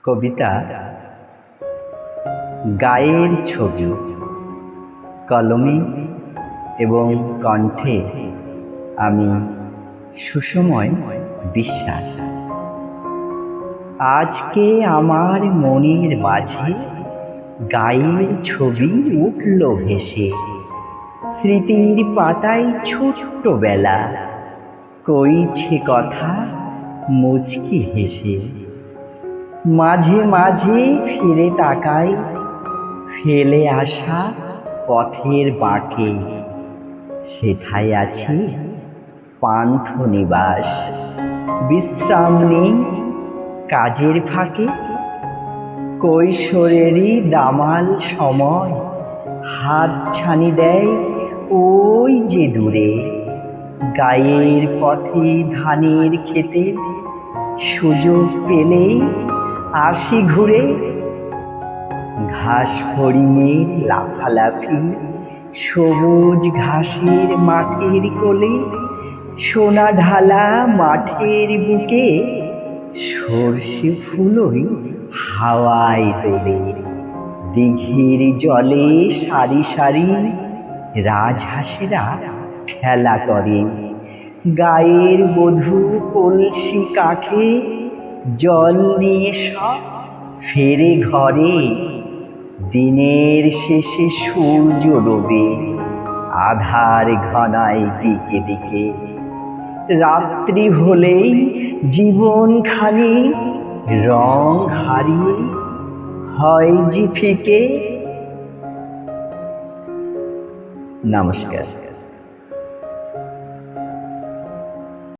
কবিতা গায়ের ছবি, কলমে এবং কণ্ঠে আমি সুসময় বিশ্বাস। আজকে আমার মনের মাঝে গায়ের ছবি উঠল ভেসে, স্মৃতির পাতায় ছোট্টবেলা কইছে কথা মুচকি হেসে। মাঝে মাঝে ফিরে তাকাই ফেলে আসা পথের বাঁকে, সেথায় আছে পান্থ নিবাস। বিশ্রাম নেই কাজের ফাঁকে, কৈশোরেরই দামাল সময় হাত ছানি দেয় ওই যে দূরে। গায়ের পথে ধানের খেতে সুযোগ পেলেই আসি ঘুরে। ঘাস ফড়িংয়ে লাফালাফি সবুজ ঘাসের মাঠের কোলে, সোনা ঢালা মাঠের বুকে সর্ষে ফুলই হাওয়ায় দোলে। দিঘির জলে সারি সারি রাজহাঁসেরা খেলা করে, গায়ের বধূ কলসি কাঁখে জল নিয়ে সব ফেরে ঘরে। দিনের শেষে সূর্য ডোবে, আধার ঘনায় দিকে দিকে। রাত্রি হলেই জীবনখানি রং হারিয়ে হয় যে ফিকে। নমস্কার।